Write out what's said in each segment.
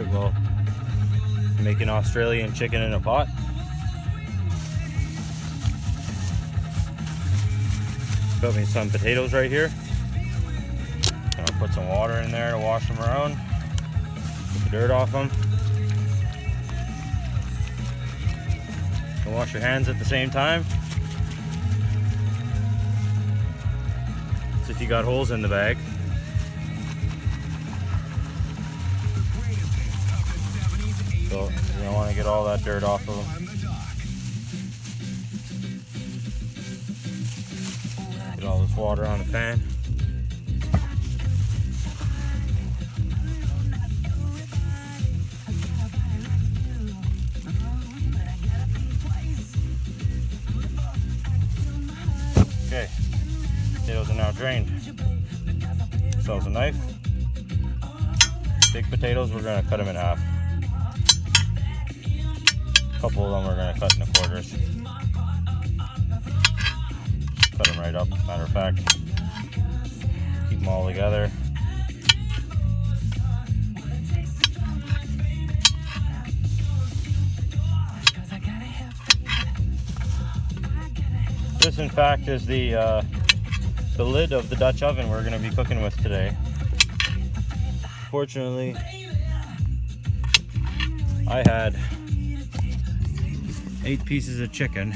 Alright, well, making Australian chicken in a pot. Got me some potatoes right here. I'll put some water in there to wash them around. Get the dirt off them. And wash your hands at the same time. So if you got holes in the bag. So you don't want to get all that dirt off of them. Get all this water on the pan. Okay, potatoes are now drained. So with a knife, big potatoes, we're going to cut them in half. A couple of them we're going to cut into quarters. Cut them right up, matter of fact. Keep them all together. This, in fact, is the lid of the Dutch oven we're going to be cooking with today. Fortunately, I had 8 pieces of chicken.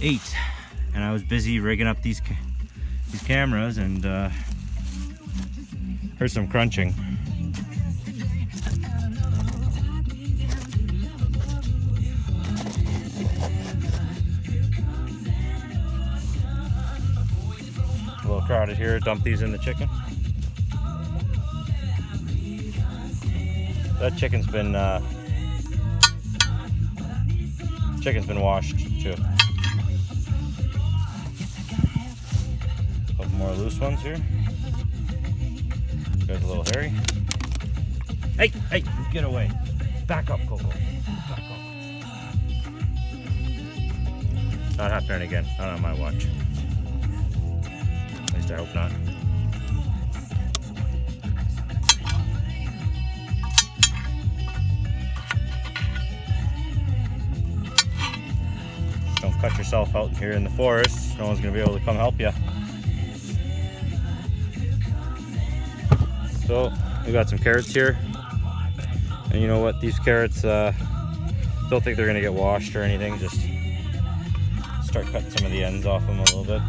8, and I was busy rigging up these cameras and heard some crunching. A little crowded here. Dump these in the chicken. That chicken's been washed too. A couple more loose ones here. Got a little hairy. Hey, hey, get away! Back up, Coco. Back up. Not happening again. Not on my watch. At least I hope not. Don't cut yourself out here in the forest. No one's going to be able to come help you. So we got some carrots here. And you know what? These carrots, don't think they're going to get washed or anything. Just start cutting some of the ends off them a little bit.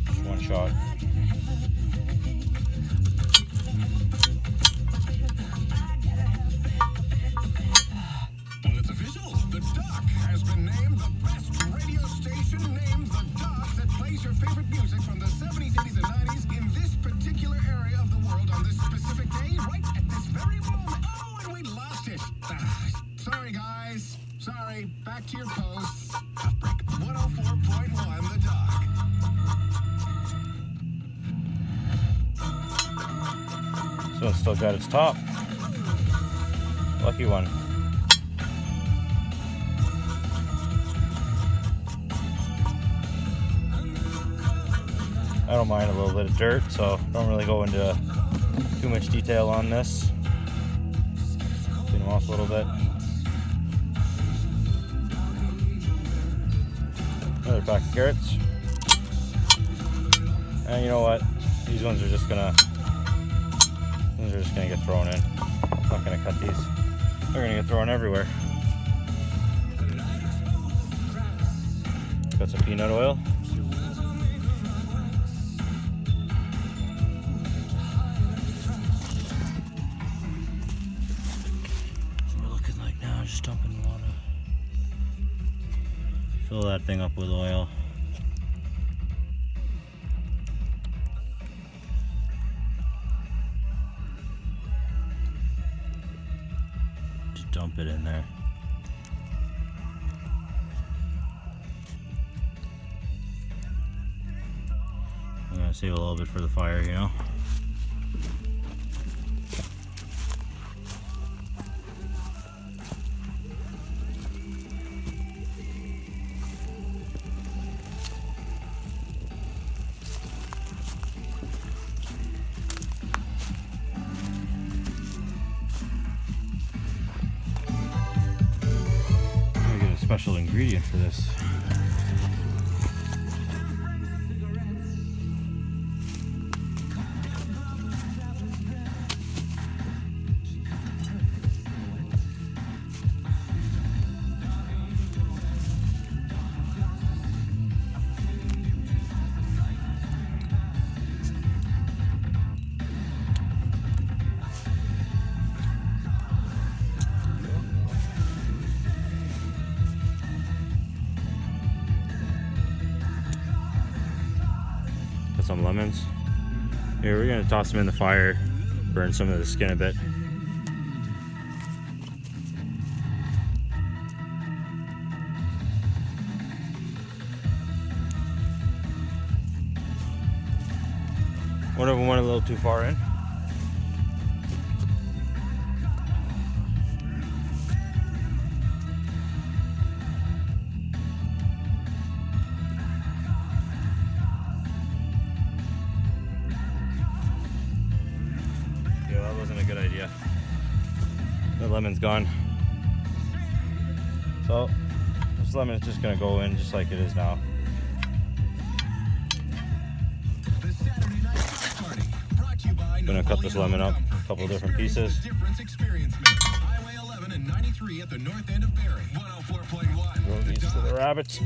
Just one shot. Back to your posts. Halfbreak 104.1 The Dock. This one's still got its top. Lucky one. I don't mind a little bit of dirt, so don't really go into too much detail on this. Clean them off a little bit. Another pack of carrots. And you know what? These ones are just gonna get thrown in. I'm not gonna cut these. They're gonna get thrown everywhere. Got some peanut oil. So we're looking like now, just dumping water. Fill that thing up with oil. Just dump it in there. I'm gonna save a little bit for the fire, you know. special ingredient for this. Put some lemons. Here, we're gonna toss them in the fire, burn some of the skin a bit. One of them went a little too far in. Yeah, that wasn't a good idea. The lemon's gone. So this lemon is just gonna go in just like it is now. The Saturday Night House Party, brought to you by Gonna cut this lemon up, a couple different pieces. Difference Experience Mix. Highway 11 and 93 at the north end of Barrie. 104.1. Throw these to the rabbits.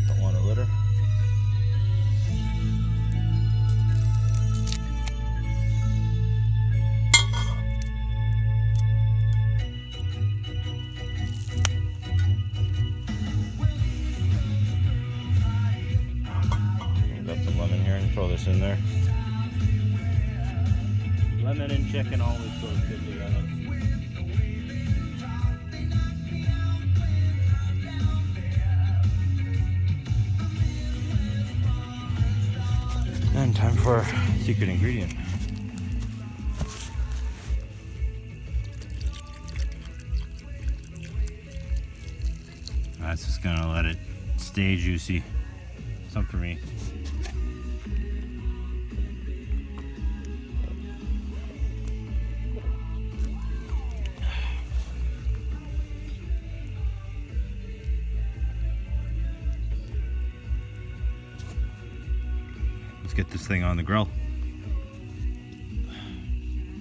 Don't want to litter. Got some lemon here and throw this in there. Lemon and chicken always goes good together. And time for our secret ingredient. That's just gonna let it stay juicy. Some for me. Let's get this thing on the grill.